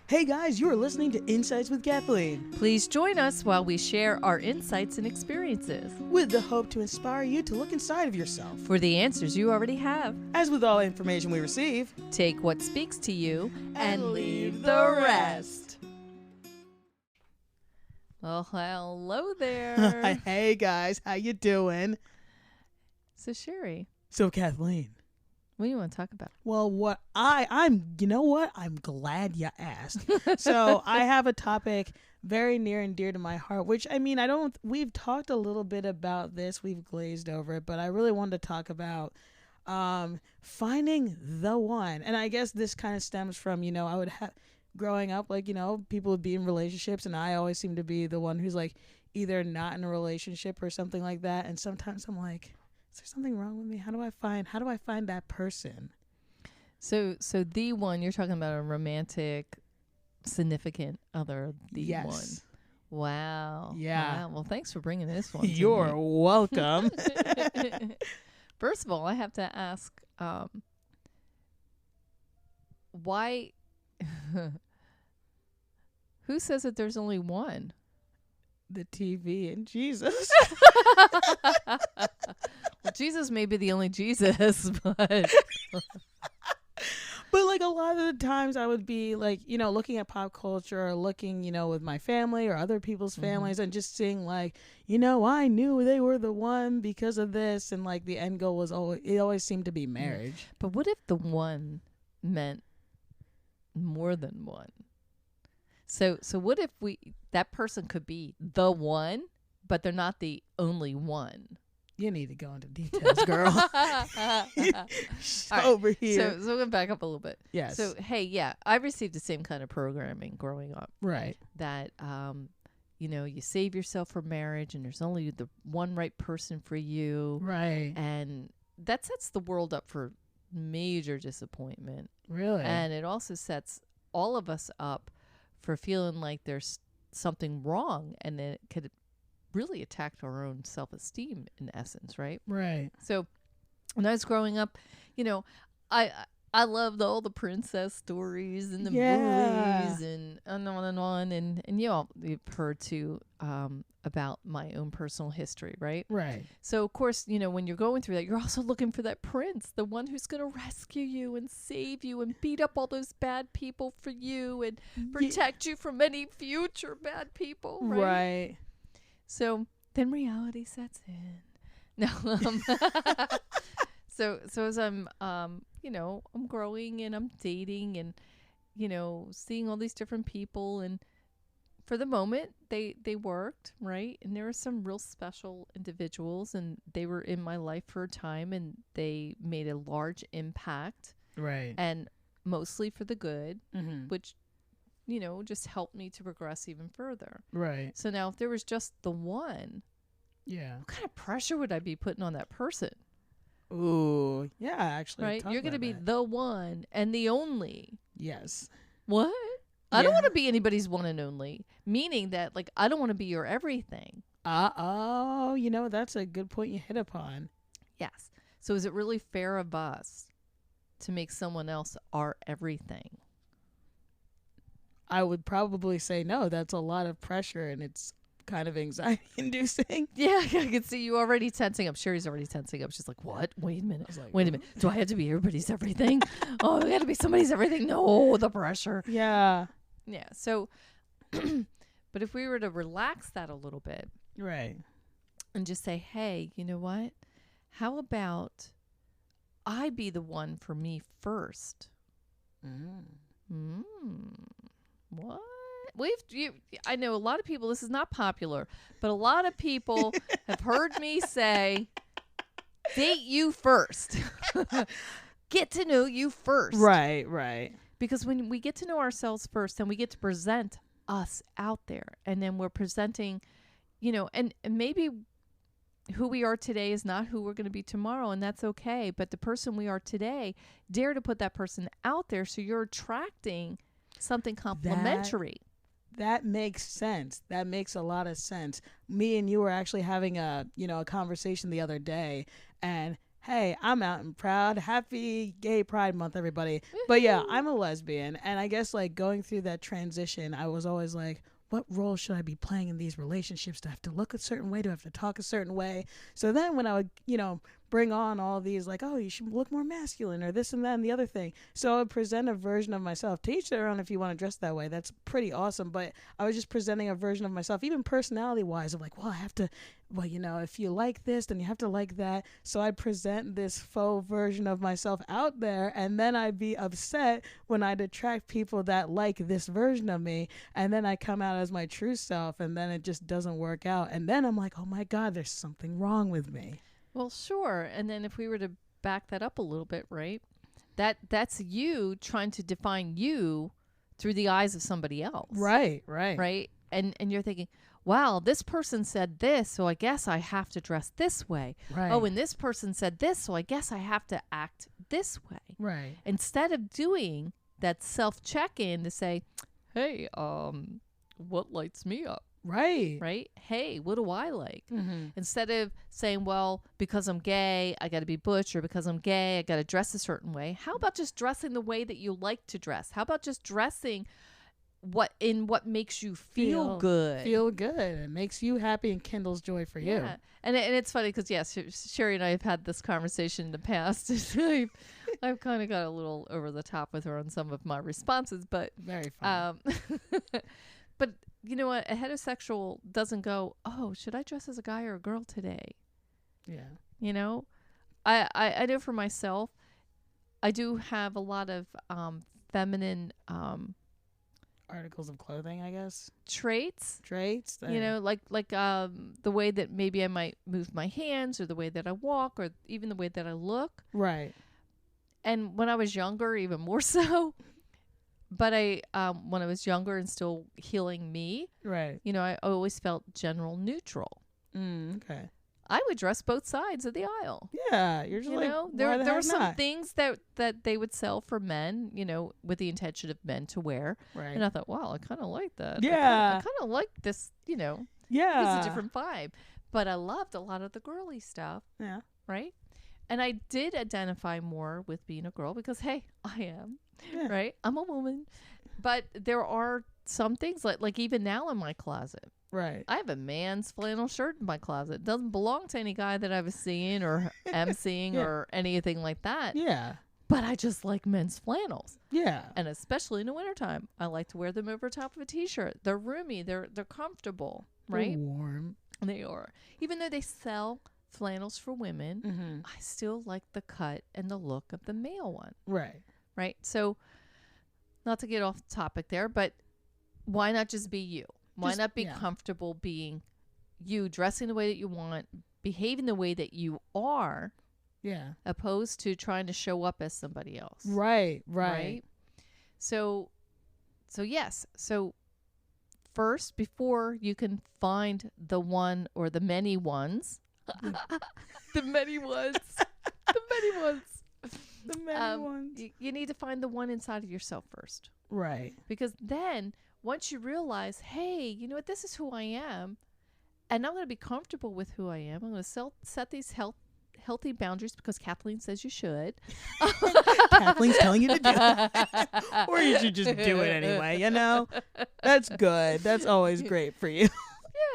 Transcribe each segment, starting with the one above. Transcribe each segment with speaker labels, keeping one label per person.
Speaker 1: Hey guys, you are listening to Insights with Cathleen,
Speaker 2: Please join us while we share our insights and experiences
Speaker 1: with the hope to inspire you to look inside of yourself.
Speaker 2: for the answers you already have.
Speaker 1: As with all information we receive,
Speaker 2: Take what speaks to you
Speaker 1: and leave the rest.
Speaker 2: Well, hello there.
Speaker 1: Hey guys, how you doing?
Speaker 2: So, Sherry,
Speaker 1: So Kathleen,
Speaker 2: what do you want to talk about?
Speaker 1: well, I'm glad you asked. So I have a topic very near and dear to my heart, which we've talked a little bit about this, we've glazed over it, but I really wanted to talk about finding the one. And I guess this kind of stems from, I would have growing up, people would be in relationships, and I always seem to be the one who's like either not in a relationship or something like that. And sometimes I'm like, is there something wrong with me? How do I find that person?
Speaker 2: So the one, you're talking about a romantic, significant other, the
Speaker 1: Yes.
Speaker 2: one. Wow.
Speaker 1: Yeah.
Speaker 2: Wow. Well, thanks for bringing this one to
Speaker 1: You're
Speaker 2: me.
Speaker 1: welcome.
Speaker 2: First of all, I have to ask, why? Who says that there's only one?
Speaker 1: The TV and Jesus.
Speaker 2: Well, Jesus may be the only Jesus, but
Speaker 1: But like a lot of the times I would be like, looking at pop culture or looking, with my family or other people's families and just seeing like, I knew they were the one because of this. And like the end goal was always seemed to be marriage.
Speaker 2: but what if the one meant more than one? So what if that person could be the one, but they're not the only one?
Speaker 1: You need to go into details, girl. Over here.
Speaker 2: So we'll back up a little bit.
Speaker 1: Yes.
Speaker 2: So, hey, yeah, I received the same kind of programming growing up.
Speaker 1: Right.
Speaker 2: That, you save yourself for marriage and there's only the one right person for you.
Speaker 1: Right.
Speaker 2: And that sets the world up for major disappointment.
Speaker 1: Really?
Speaker 2: And it also sets all of us up for feeling like there's something wrong, and it could really attack our own self-esteem in essence, right?
Speaker 1: Right.
Speaker 2: So when I was growing up, I loved all the princess stories and the movies and on. And you've heard too about my own personal history, right?
Speaker 1: Right.
Speaker 2: So, of course, when you're going through that, you're also looking for that prince, the one who's going to rescue you and save you and beat up all those bad people for you and protect you from any future bad people, right?
Speaker 1: Right.
Speaker 2: So then reality sets in. No. So as I'm, I'm growing and I'm dating and, seeing all these different people, and for the moment they worked, right? And there were some real special individuals, and they were in my life for a time, and they made a large impact.
Speaker 1: Right.
Speaker 2: And mostly for the good,
Speaker 1: Mm-hmm.
Speaker 2: which, just helped me to progress even further.
Speaker 1: Right.
Speaker 2: So now if there was just the one,
Speaker 1: Yeah.
Speaker 2: what kind of pressure would I be putting on that person?
Speaker 1: Ooh. Yeah, actually.
Speaker 2: Right?
Speaker 1: talk
Speaker 2: You're going to
Speaker 1: about
Speaker 2: be
Speaker 1: that.
Speaker 2: the one and the only.
Speaker 1: Yes.
Speaker 2: What? I don't
Speaker 1: Yeah.
Speaker 2: want to be anybody's one and only, meaning that, like, I don't want to be your everything.
Speaker 1: That's a good point you hit upon.
Speaker 2: Yes. So is it really fair of us to make someone else our everything?
Speaker 1: I would probably say no. That's a lot of pressure, and it's kind of anxiety inducing.
Speaker 2: Yeah, I can see you already tensing up. Sherry's already tensing up. She's like, what? Wait a minute.
Speaker 1: I was like,
Speaker 2: Wait a minute. Do I have to be everybody's everything? Oh, I got to be somebody's everything? No, the pressure.
Speaker 1: Yeah.
Speaker 2: Yeah. So, but if we were to relax that a little bit
Speaker 1: Right.
Speaker 2: and just say, hey, you know what? How about I be the one for me first? What? I know a lot of people, this is not popular, but a lot of people have heard me say, date you first. Get to know you first.
Speaker 1: Right. Right.
Speaker 2: Because when we get to know ourselves first, then we get to present us out there. And then we're presenting, and maybe who we are today is not who we're going to be tomorrow, and that's okay. But the person we are today, dare to put that person out there so you're attracting something complimentary.
Speaker 1: That makes sense. That makes a lot of sense. Me and you were actually having a conversation the other day, and hey, I'm out and proud. Happy Gay Pride Month, everybody. But yeah, I'm a lesbian. And I guess like going through that transition, I was always like, what role should I be playing in these relationships? Do I have to look a certain way? Do I have to talk a certain way? So then when I would, bring on all these like, oh, you should look more masculine or this and that and the other thing. So I would present a version of myself. To each their own if you want to dress that way. That's pretty awesome. But I was just presenting a version of myself, even personality wise, of like, well, I have to, if you like this, then you have to like that. So I'd present this faux version of myself out there, and then I'd be upset when I'd attract people that like this version of me, and then I come out as my true self, and then it just doesn't work out. And then I'm like, oh my God, there's something wrong with me.
Speaker 2: Well, sure. And then if we were to back that up a little bit, right? That's you trying to define you through the eyes of somebody else.
Speaker 1: Right.
Speaker 2: Right? And you're thinking, wow, this person said this, so I guess I have to dress this way.
Speaker 1: Right.
Speaker 2: Oh, and this person said this, so I guess I have to act this way.
Speaker 1: Right.
Speaker 2: Instead of doing that self-check-in to say, hey, what lights me up?
Speaker 1: Right.
Speaker 2: Right? Hey, what do I like?
Speaker 1: Mm-hmm.
Speaker 2: Instead of saying, well, because I'm gay, I got to be butch, or because I'm gay, I got to dress a certain way. How about just dressing the way that you like to dress? How about just dressing what makes you feel good?
Speaker 1: Feel good. It makes you happy and kindles joy for you.
Speaker 2: Yeah. And it's funny because, yes, Sherry and I have had this conversation in the past. I've kind of got a little over the top with her on some of my responses, but
Speaker 1: very fun.
Speaker 2: But you know what? A heterosexual doesn't go, oh, should I dress as a guy or a girl today?
Speaker 1: Yeah.
Speaker 2: I know for myself, I do have a lot of feminine
Speaker 1: articles of clothing, I guess.
Speaker 2: Traits. Like the way that maybe I might move my hands, or the way that I walk, or even the way that I look.
Speaker 1: Right.
Speaker 2: And when I was younger, even more so. But when I was younger and still healing me,
Speaker 1: right.
Speaker 2: I always felt general neutral.
Speaker 1: Okay.
Speaker 2: I would dress both sides of the aisle.
Speaker 1: Yeah, you're just
Speaker 2: there were some things that they would sell for men, with the intention of men to wear.
Speaker 1: Right.
Speaker 2: And I thought, wow, I kind of like that.
Speaker 1: Yeah.
Speaker 2: I kind of like this,
Speaker 1: Yeah.
Speaker 2: It's a different vibe. But I loved a lot of the girly stuff.
Speaker 1: Yeah.
Speaker 2: Right? And I did identify more with being a girl because, hey, I am. Yeah. Right? I'm a woman. But there are some things like even now in my closet.
Speaker 1: Right.
Speaker 2: I have a man's flannel shirt in my closet. It doesn't belong to any guy that I was seeing or am seeing or anything like that.
Speaker 1: Yeah.
Speaker 2: But I just like men's flannels.
Speaker 1: Yeah.
Speaker 2: And especially in the wintertime, I like to wear them over top of a t-shirt. They're roomy. They're comfortable. Right?
Speaker 1: They're warm.
Speaker 2: They are. Even though they sell flannels for women, I still like the cut and the look of the male one.
Speaker 1: Right.
Speaker 2: Right. So not to get off topic there, but why not just be you? Why not be comfortable being you, dressing the way that you want, behaving the way that you are?
Speaker 1: Yeah.
Speaker 2: Opposed to trying to show up as somebody else.
Speaker 1: Right.
Speaker 2: So yes. So first, before you can find the one or the many ones, the many ones. You need to find the one inside of yourself first.
Speaker 1: Right.
Speaker 2: Because then once you realize, hey, you know what, this is who I am, and I'm going to be comfortable with who I am. I'm going to set these healthy boundaries because Cathleen says you should.
Speaker 1: Kathleen's telling you to do it. Or you should just do it anyway, That's good. That's always great for you.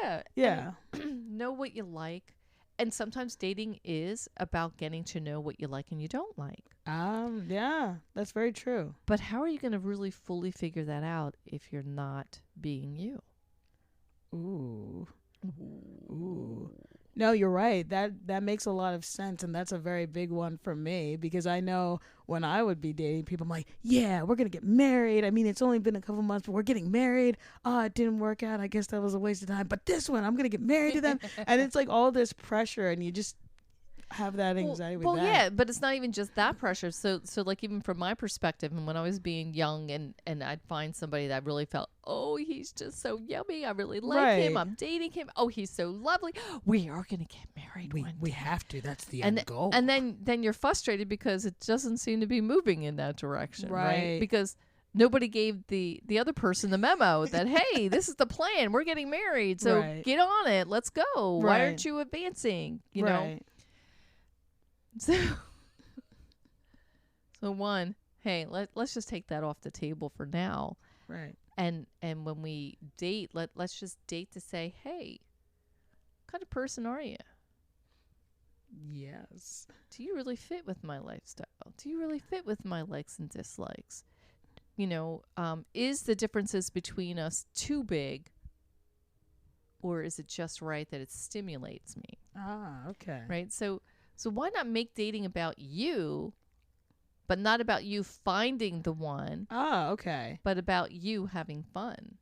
Speaker 2: Yeah.
Speaker 1: Yeah.
Speaker 2: Know what you like. And sometimes dating is about getting to know what you like and you don't like.
Speaker 1: Yeah, that's very true.
Speaker 2: But how are you going to really fully figure that out if you're not being you?
Speaker 1: Ooh. No, you're right. That makes a lot of sense, and that's a very big one for me because I know when I would be dating people, I'm like, yeah, we're gonna get married. I mean, it's only been a couple months, but we're getting married. Oh, it didn't work out. I guess that was a waste of time. But this one, I'm gonna get married to them, and it's like all this pressure, and you just have that anxiety with that.
Speaker 2: Well, yeah, but it's not even just that pressure. So like even from my perspective, and when I was being young and I'd find somebody that I really felt, oh, he's just so yummy. I really like him. I'm dating him. Oh, he's so lovely. We are going to get married one day.
Speaker 1: We have to. That's the end goal.
Speaker 2: And then you're frustrated because it doesn't seem to be moving in that direction, right? Because nobody gave the other person the memo that, hey, this is the plan. We're getting married. So get on it. Let's go. Why aren't you advancing? You know? So, so one, hey, let's just take that off the table for now.
Speaker 1: Right.
Speaker 2: And when we date, let's just date to say, hey, what kind of person are you?
Speaker 1: Yes.
Speaker 2: Do you really fit with my lifestyle? Do you really fit with my likes and dislikes? Is the differences between us too big, or is it just right that it stimulates me?
Speaker 1: Ah, okay.
Speaker 2: Right? So why not make dating about you, but not about you finding the one,
Speaker 1: Ah, okay.
Speaker 2: but about you having fun?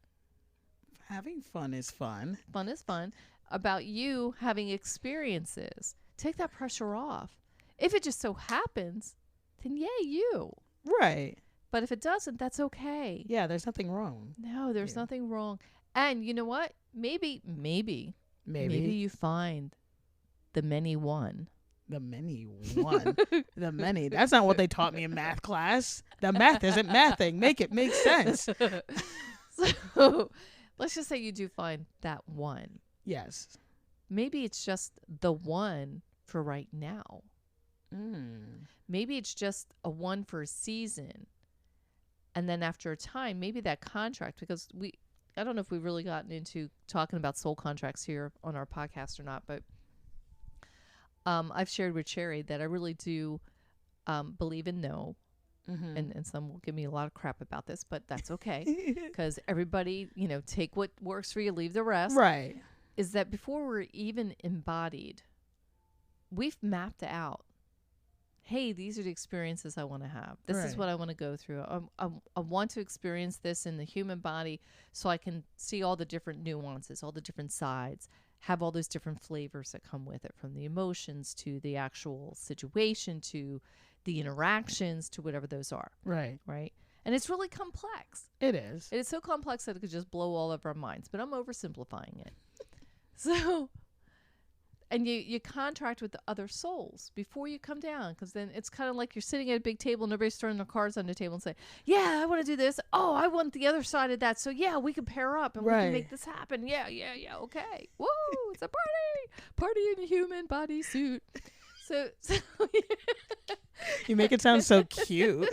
Speaker 1: Having fun is fun.
Speaker 2: Fun is fun. About you having experiences. Take that pressure off. If it just so happens, then yay, you.
Speaker 1: Right.
Speaker 2: But if it doesn't, that's okay.
Speaker 1: Yeah, there's nothing wrong.
Speaker 2: No, there's nothing wrong. And you know what? Maybe you find the many one.
Speaker 1: The many one. The many. That's not what they taught me in math class. The math isn't mathing. Make it make sense.
Speaker 2: So let's just say you do find that one.
Speaker 1: Yes.
Speaker 2: Maybe it's just the one for right now. Maybe it's just a one for a season. And then after a time, maybe that contract, because I don't know if we've really gotten into talking about soul contracts here on our podcast or not, but I've shared with Cherry that I really do believe in no. And some will give me a lot of crap about this, but that's okay. Because everybody, take what works for you, leave the rest.
Speaker 1: Right.
Speaker 2: Is that before we're even embodied, we've mapped out, hey, these are the experiences I want to have. This is what I want to go through. I want to experience this in the human body so I can see all the different nuances, all the different sides, have all those different flavors that come with it, from the emotions to the actual situation to the interactions to whatever those are.
Speaker 1: Right.
Speaker 2: Right. And it's really complex.
Speaker 1: It is.
Speaker 2: It is so complex that it could just blow all of our minds, but I'm oversimplifying it. So, and you contract with the other souls before you come down, because then it's kind of like you're sitting at a big table and everybody's throwing their cards on the table and say, yeah, I want to do this. Oh, I want the other side of that. So yeah, we can pair up and we can make this happen. Yeah. Okay. Whoa, it's a party in a human bodysuit. So
Speaker 1: you make it sound so cute.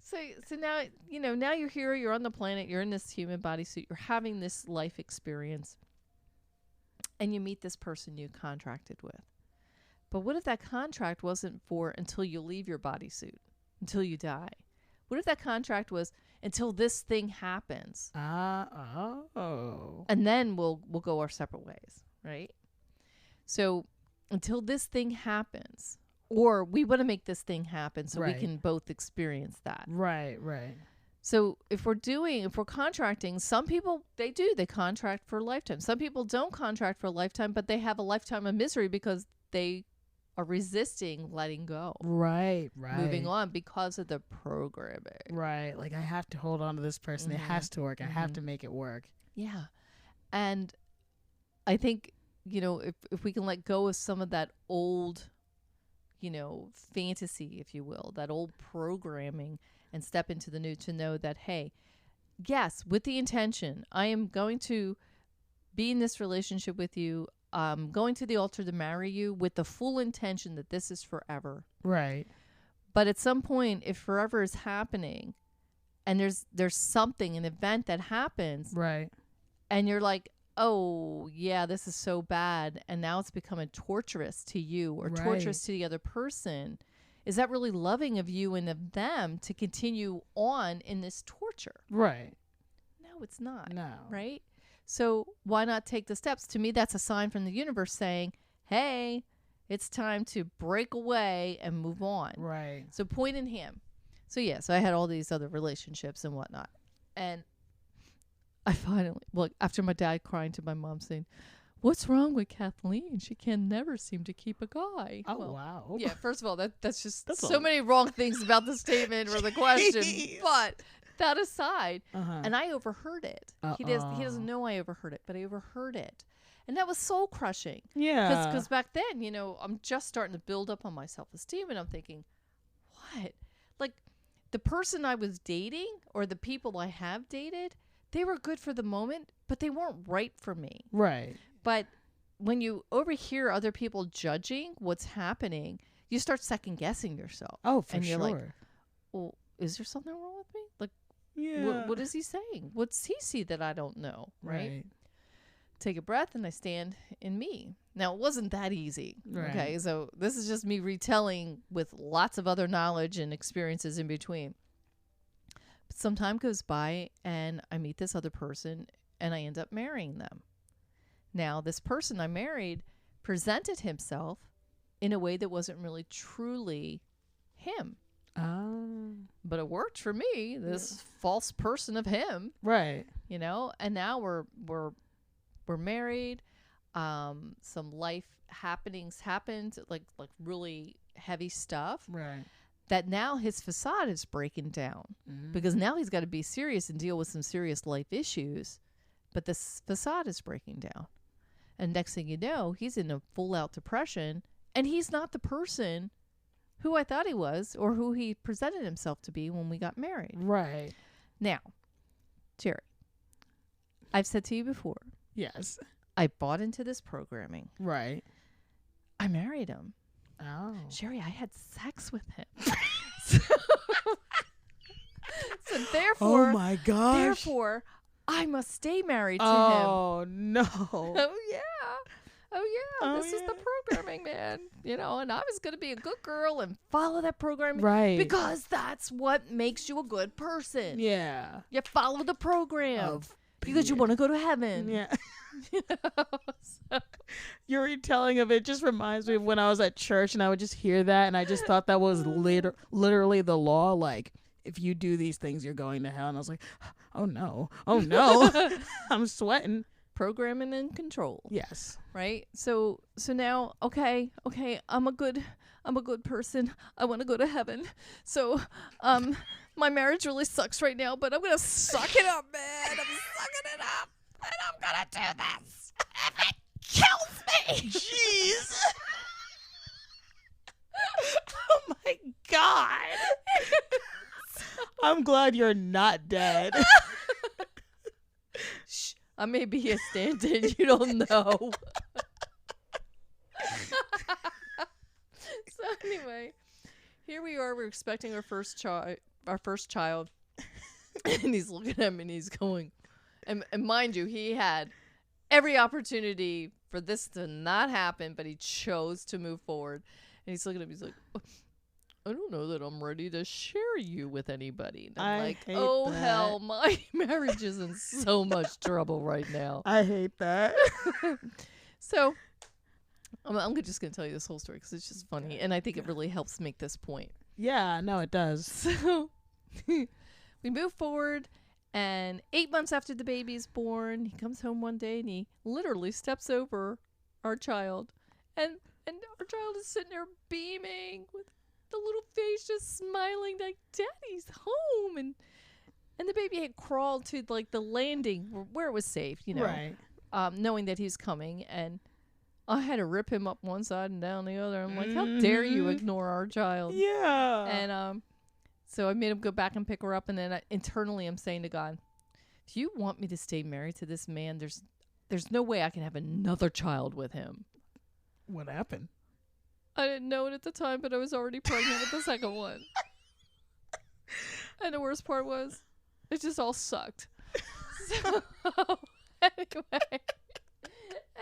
Speaker 2: So now, now you're here, you're on the planet, you're in this human bodysuit, you're having this life experience. And you meet this person you contracted with. But what if that contract wasn't for until you leave your bodysuit, until you die? What if that contract was until this thing happens?
Speaker 1: Oh.
Speaker 2: And then we'll go our separate ways, right? So until this thing happens, or we want to make this thing happen so we can both experience that.
Speaker 1: Right.
Speaker 2: So if we're contracting, some people, they contract for a lifetime. Some people don't contract for a lifetime, but they have a lifetime of misery because they are resisting letting go.
Speaker 1: Right.
Speaker 2: Moving on because of the programming.
Speaker 1: Right. Like, I have to hold on to this person. It has to work. I have to make it work.
Speaker 2: Yeah. And I think, if we can let go of some of that old, fantasy, if you will, that old programming, and step into the new, to know that, hey, yes, with the intention, I am going to be in this relationship with you. Going to the altar to marry you with the full intention that this is forever.
Speaker 1: Right.
Speaker 2: But at some point, if forever is happening and there's something, an event that happens.
Speaker 1: Right.
Speaker 2: And you're like, oh, yeah, this is so bad. And now it's becoming torturous to you or torturous to the other person. Is that really loving of you and of them to continue on in this torture?
Speaker 1: Right.
Speaker 2: No, it's not.
Speaker 1: No.
Speaker 2: Right? So why not take the steps? To me, that's a sign from the universe saying, hey, it's time to break away and move on.
Speaker 1: Right.
Speaker 2: So point in him. So I had all these other relationships and whatnot. And I finally, after my dad crying to my mom saying, what's wrong with Kathleen? She can never seem to keep a guy.
Speaker 1: Oh, wow.
Speaker 2: Yeah, first of all, that's so many wrong things about the statement or the question. But that aside, and I overheard it. He doesn't know I overheard it, but I overheard it. And that was soul crushing.
Speaker 1: Yeah.
Speaker 2: Because back then, I'm just starting to build up on my self-esteem, and I'm thinking, what? Like, the person I was dating or the people I have dated, they were good for the moment, but they weren't right for me.
Speaker 1: Right.
Speaker 2: But when you overhear other people judging what's happening, you start second guessing yourself.
Speaker 1: Oh, for
Speaker 2: and
Speaker 1: sure.
Speaker 2: you're like, well, is there something wrong with me? Like,
Speaker 1: Yeah.
Speaker 2: what is he saying? What's he see that I don't know? Right. Take a breath, and I stand in me. Now, it wasn't that easy.
Speaker 1: Right.
Speaker 2: Okay. So this is just me retelling with lots of other knowledge and experiences in between. But some time goes by, and I meet this other person, and I end up marrying them. Now, this person I married presented himself in a way that wasn't really truly him.
Speaker 1: Oh.
Speaker 2: But it worked for me, this false person of him.
Speaker 1: Right.
Speaker 2: You know, and now we're married. Some life happenings happened, like really heavy stuff.
Speaker 1: Right.
Speaker 2: That now his facade is breaking down because now he's got to be serious and deal with some serious life issues. But this facade is breaking down. And next thing you know, he's in a full-out depression, and he's not the person who I thought he was or who he presented himself to be when we got married.
Speaker 1: Right.
Speaker 2: Now, Jerry, I've said to you before,
Speaker 1: Yes.
Speaker 2: I bought into this programming.
Speaker 1: Right.
Speaker 2: I married him.
Speaker 1: Oh.
Speaker 2: Sherry, I had sex with him. So therefore,
Speaker 1: oh my gosh.
Speaker 2: Therefore, I must stay married to him.
Speaker 1: Oh no.
Speaker 2: Oh yeah. This is the programming, man. You know, and I was going to be a good girl and follow that programming.
Speaker 1: Right.
Speaker 2: Because that's what makes you a good person.
Speaker 1: Yeah.
Speaker 2: You follow the program. Because you want to go to heaven.
Speaker 1: Yeah.
Speaker 2: You know? So.
Speaker 1: Your retelling of it just reminds me of when I was at church and I would just hear that and I just thought that was literally the law. Like, if you do these things, you're going to hell. And I was like, oh no. I'm sweating.
Speaker 2: Programming and control.
Speaker 1: Yes.
Speaker 2: Right? So now, okay, I'm a good person. I want to go to heaven. So, my marriage really sucks right now, but I'm going to suck it up, man. I'm sucking it up. And I'm going to do this. If it kills me.
Speaker 1: Jeez. Oh my God. I'm glad you're not dead.
Speaker 2: Shh. I may be a stand-in. You don't know. So anyway, here we are. We're expecting our first child. And he's looking at me and he's going, and mind you, he had every opportunity for this to not happen, but he chose to move forward. And he's looking at me, he's like, I don't know that I'm ready to share you with anybody. And I'm like, oh,
Speaker 1: that.
Speaker 2: hell, my marriage is in so much trouble right now.
Speaker 1: I hate that.
Speaker 2: So I'm just going to tell you this whole story because it's just funny. And I think it really helps make this point.
Speaker 1: Yeah, no, it does.
Speaker 2: So we move forward. And 8 months after the baby's born, he comes home one day and he literally steps over our child. And our child is sitting there beaming with the little face just smiling like Daddy's home. And the baby had crawled to like the landing where it was safe, you know,
Speaker 1: right.
Speaker 2: Knowing that he's coming. And I had to rip him up one side and down the other. I'm like, how dare you ignore our child?
Speaker 1: Yeah.
Speaker 2: And so I made him go back and pick her up. And then internally I'm saying to God, if you want me to stay married to this man, there's no way I can have another child with him.
Speaker 1: What happened?
Speaker 2: I didn't know it at the time, but I was already pregnant with the second one. And the worst part was, it just all sucked. So,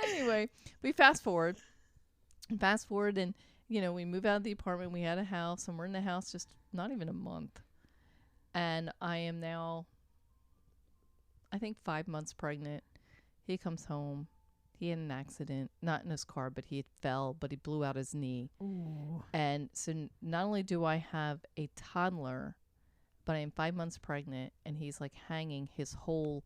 Speaker 2: anyway, we fast forward and, you know, we move out of the apartment. We had a house, and we're in the house just not even a month. And I am now, I think, 5 months pregnant. He comes home. He had an accident, not in his car, but he fell, but he blew out his knee.
Speaker 1: Ooh.
Speaker 2: And so not only do I have a toddler, but I am 5 months pregnant, and he's like hanging his whole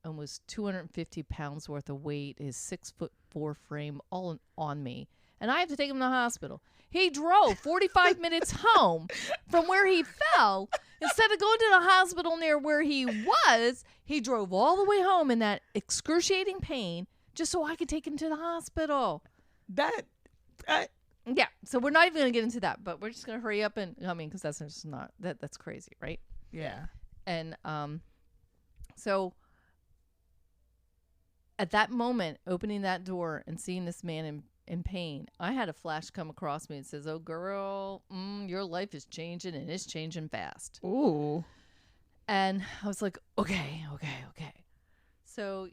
Speaker 2: almost 250 pounds worth of weight, his 6'4" frame, all on me. And I have to take him to the hospital. He drove 45 minutes home from where he fell. Instead of going to the hospital near where he was, he drove all the way home in that excruciating pain just so I could take him to the hospital. Yeah, so we're not even going to get into that, but we're just going to hurry up and, because that's just not, that's crazy, right?
Speaker 1: Yeah.
Speaker 2: And so at that moment, opening that door and seeing this man in pain, I had a flash come across me and says, "Oh, girl, your life is changing and it's changing fast."
Speaker 1: Ooh.
Speaker 2: And I was like, okay. So,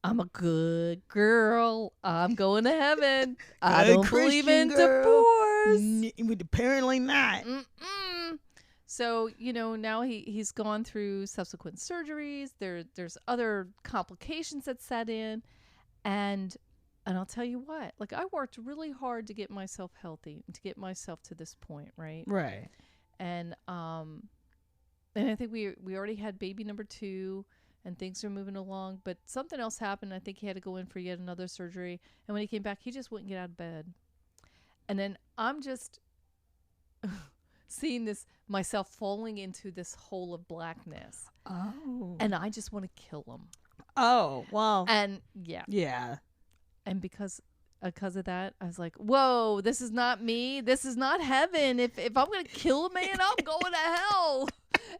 Speaker 2: I'm a good girl. I'm going to heaven. I don't believe in divorce.
Speaker 1: Apparently not.
Speaker 2: Mm-mm. So, now he's gone through subsequent surgeries. There's other complications that set in. And I'll tell you what, like, I worked really hard to get myself healthy, to get myself to this point, right?
Speaker 1: Right.
Speaker 2: And I think we already had baby number 2, and things are moving along. But something else happened. I think he had to go in for yet another surgery. And when he came back, he just wouldn't get out of bed. And then I'm just seeing myself falling into this hole of blackness.
Speaker 1: Oh.
Speaker 2: And I just want to kill him.
Speaker 1: Oh, well.
Speaker 2: And yeah.
Speaker 1: Yeah.
Speaker 2: And because of that, I was like, whoa, this is not me. This is not heaven. If I'm going to kill a man, I'm going to hell.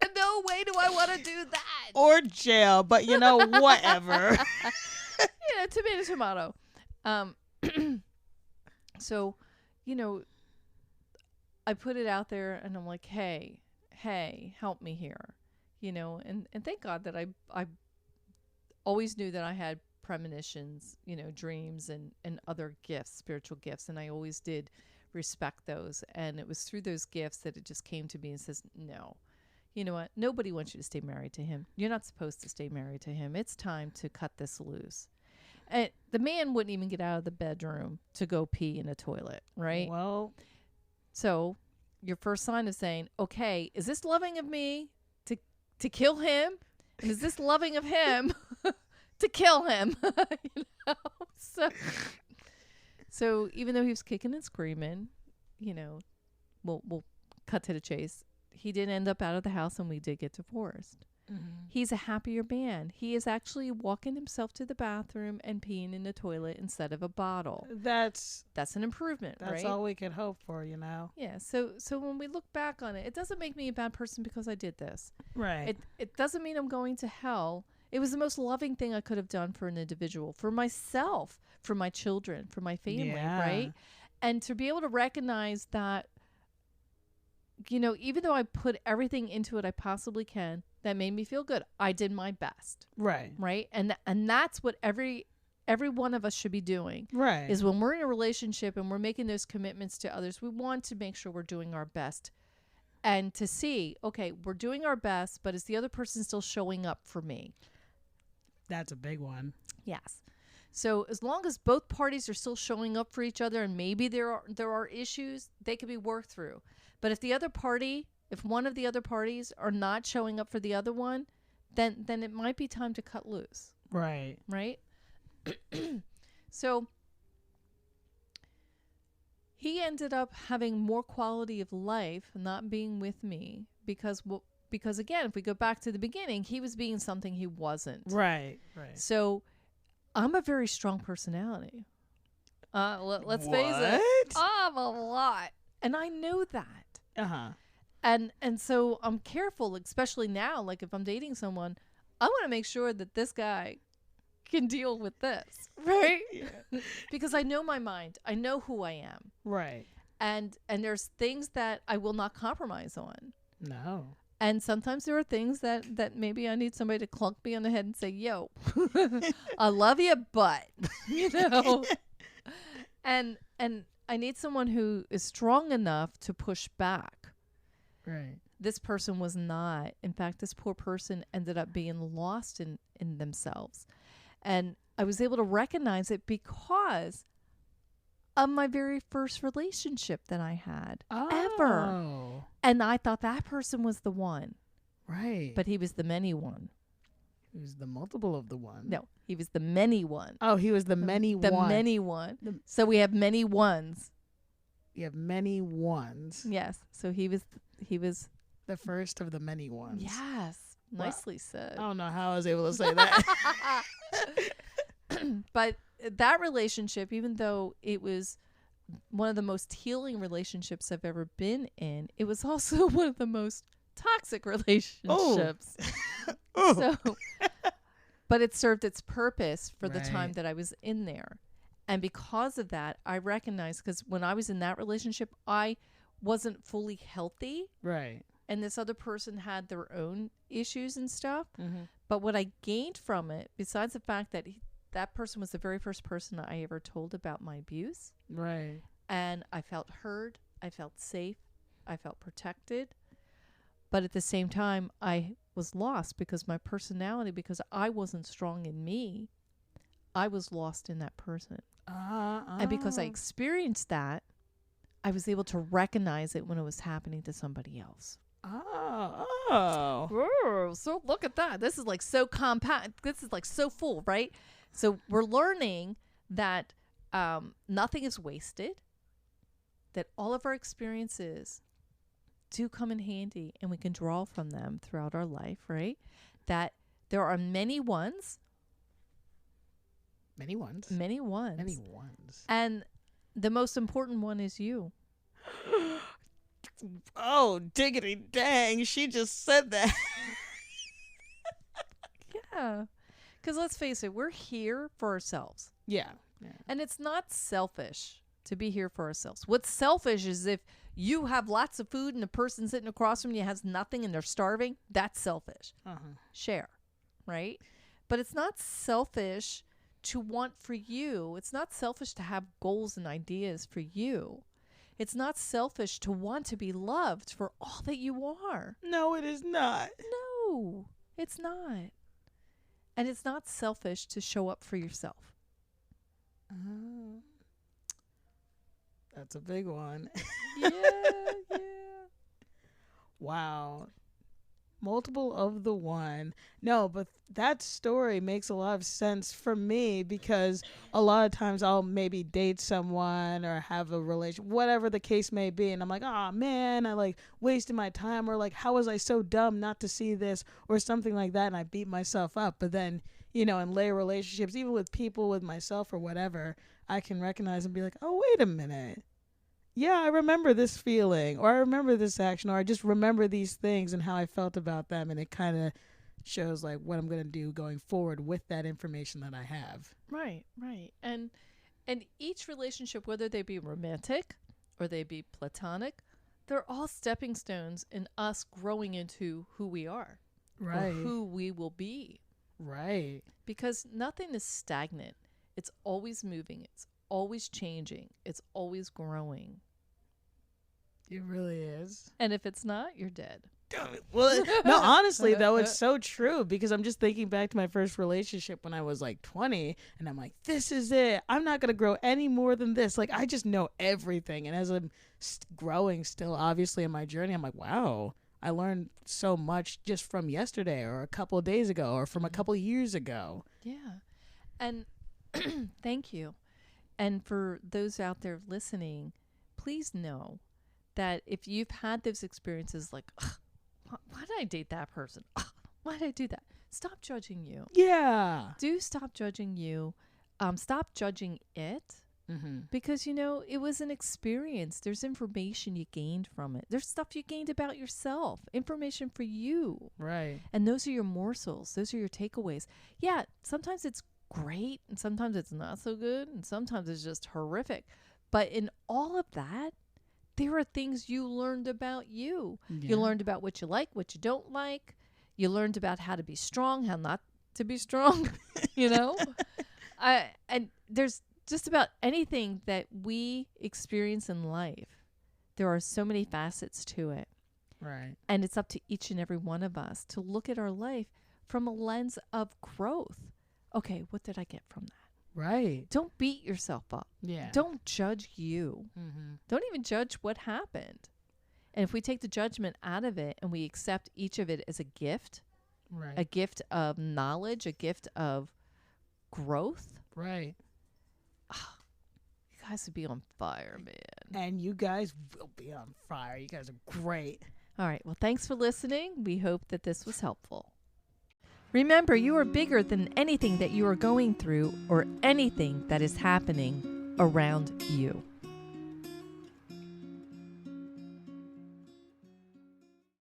Speaker 2: And no way do I want to do that.
Speaker 1: Or jail, but whatever.
Speaker 2: Tomato. So, I put it out there and I'm like, hey, help me here. And thank God that I always knew that I had premonitions, dreams and other gifts, spiritual gifts. And I always did respect those. And it was through those gifts that it just came to me and says, no, you know what? Nobody wants you to stay married to him. You're not supposed to stay married to him. It's time to cut this loose. And the man wouldn't even get out of the bedroom to go pee in a toilet, right?
Speaker 1: Well.
Speaker 2: So your first sign is saying, okay, is this loving of me to kill him? And is this loving of him to kill him? So even though he was kicking and screaming, we'll cut to the chase. He did end up out of the house and we did get divorced. Mm-hmm. He's a happier man. He is actually walking himself to the bathroom and peeing in the toilet instead of a bottle.
Speaker 1: That's
Speaker 2: an improvement, right?
Speaker 1: That's all we can hope for,
Speaker 2: Yeah. So when we look back on it, it doesn't make me a bad person because I did this.
Speaker 1: Right.
Speaker 2: It doesn't mean I'm going to hell. It was the most loving thing I could have done for an individual, for myself, for my children, for my family, right? And to be able to recognize that, even though I put everything into it I possibly can, that made me feel good. I did my best.
Speaker 1: Right.
Speaker 2: Right. And that's what every one of us should be doing.
Speaker 1: Right.
Speaker 2: Is when we're in a relationship and we're making those commitments to others, we want to make sure we're doing our best. And to see, okay, we're doing our best, but is the other person still showing up for me?
Speaker 1: That's a big one.
Speaker 2: Yes. So as long as both parties are still showing up for each other, and maybe there are issues, they can be worked through. But if one of the other parties are not showing up for the other one, then it might be time to cut loose.
Speaker 1: Right.
Speaker 2: Right? So he ended up having more quality of life not being with me because again, if we go back to the beginning, he was being something he wasn't.
Speaker 1: Right.
Speaker 2: So I'm a very strong personality. Let's face it. I'm a lot. And I know that.
Speaker 1: Uh-huh.
Speaker 2: And so I'm careful, especially now, like if I'm dating someone, I want to make sure that this guy can deal with this, right? Yeah. Because I know my mind. I know who I am.
Speaker 1: Right.
Speaker 2: And there's things that I will not compromise on.
Speaker 1: No.
Speaker 2: And sometimes there are things that maybe I need somebody to clunk me on the head and say, yo, I love you, but, and I need someone who is strong enough to push back.
Speaker 1: Right.
Speaker 2: This person was not. In fact, this poor person ended up being lost in themselves. And I was able to recognize it because of my very first relationship that I had ever. And I thought that person was the one.
Speaker 1: Right.
Speaker 2: But he was the many one.
Speaker 1: He was the multiple of the one.
Speaker 2: No, he was the many one.
Speaker 1: Oh, he was the many one.
Speaker 2: The many one. So we have many ones.
Speaker 1: You have many ones.
Speaker 2: Yes. So he was
Speaker 1: the first of the many ones.
Speaker 2: Yes. Nicely said.
Speaker 1: I don't know how I was able to say that.
Speaker 2: But that relationship, even though it was one of the most healing relationships I've ever been in, it was also one of the most toxic relationships. So, but it served its purpose for the time that I was in there. And because of that, I recognize, because when I was in that relationship, I wasn't fully healthy.
Speaker 1: Right.
Speaker 2: And this other person had their own issues and stuff.
Speaker 1: Mm-hmm.
Speaker 2: But what I gained from it, besides the fact that that person was the very first person I ever told about my abuse.
Speaker 1: Right.
Speaker 2: And I felt heard. I felt safe. I felt protected. But at the same time, I was lost because my personality, because I wasn't strong in me, I was lost in that person. And because I experienced that, I was able to recognize it when it was happening to somebody else.
Speaker 1: Oh.
Speaker 2: So look at that. This is like so compact. This is like so full, right? So we're learning that nothing is wasted, that all of our experiences do come in handy and we can draw from them throughout our life, right? That there are many ones.
Speaker 1: Many ones.
Speaker 2: Many ones.
Speaker 1: Many ones.
Speaker 2: And the most important one is you.
Speaker 1: Oh, diggity dang. She just said that.
Speaker 2: Yeah. Because let's face it, we're here for ourselves.
Speaker 1: Yeah.
Speaker 2: And it's not selfish to be here for ourselves. What's selfish is if you have lots of food and the person sitting across from you has nothing and they're starving. That's selfish. Share, right? But it's not selfish to want for you. It's not selfish to have goals and ideas for you. It's not selfish to want to be loved for all that you are.
Speaker 1: No, it is not.
Speaker 2: No, it's not. And it's not selfish to show up for yourself.
Speaker 1: That's a big one.
Speaker 2: Yeah.
Speaker 1: Wow. Multiple of the one. No, but that story makes a lot of sense for me because a lot of times I'll maybe date someone or have a relation, whatever the case may be. And I'm like, oh man, I like wasted my time, or like, how was I so dumb not to see this or something like that. And I beat myself up. But then, you know, in later relationships, even with people, with myself or whatever, I can recognize and be like, oh, wait a minute. Yeah, I remember this feeling, or I remember this action, or I just remember these things and how I felt about them. And it kind of shows like what I'm going to do going forward with that information that I have.
Speaker 2: Right. And each relationship, whether they be romantic or they be platonic, they're all stepping stones in us growing into who we are. Right. Or who we will be.
Speaker 1: Right.
Speaker 2: Because nothing is stagnant. It's always moving. It's always changing. It's always growing.
Speaker 1: It really is.
Speaker 2: And if it's not, you're dead.
Speaker 1: Well, no, honestly, though, it's so true because I'm just thinking back to my first relationship when I was like 20 and I'm like, this is it. I'm not going to grow any more than this. Like, I just know everything. And as I'm growing still, obviously, in my journey, I'm like, wow, I learned so much just from yesterday or a couple of days ago or from a couple of years ago.
Speaker 2: Yeah. And thank you. And for those out there listening, please know that if you've had those experiences like, why did I date that person? Why did I do that? Stop judging you.
Speaker 1: Yeah.
Speaker 2: Do stop judging you. Stop judging it. Because, you know, it was an experience. There's information you gained from it. There's stuff you gained about yourself. Information for you.
Speaker 1: Right.
Speaker 2: And those are your morsels. Those are your takeaways. Yeah, sometimes it's great and sometimes it's not so good and sometimes it's just horrific. But in all of that, there are things you learned about you. Yeah. You learned about what you like, what you don't like. You learned about how to be strong, how not to be strong, you know? And there's just about anything that we experience in life. There are so many facets to it.
Speaker 1: Right.
Speaker 2: And it's up to each and every one of us to look at our life from a lens of growth. Okay, what did I get from that?
Speaker 1: Right.
Speaker 2: Don't beat yourself up.
Speaker 1: Yeah.
Speaker 2: Don't judge you. Don't even judge what happened. And if we take the judgment out of it and we accept each of it as a gift,
Speaker 1: right,
Speaker 2: a gift of knowledge, a gift of growth.
Speaker 1: Right.
Speaker 2: You guys would be on fire, man.
Speaker 1: And you guys will be on fire. You guys are great.
Speaker 2: All right. Well, thanks for listening. We hope that this was helpful. Remember, you are bigger than anything that you are going through or anything that is happening around you.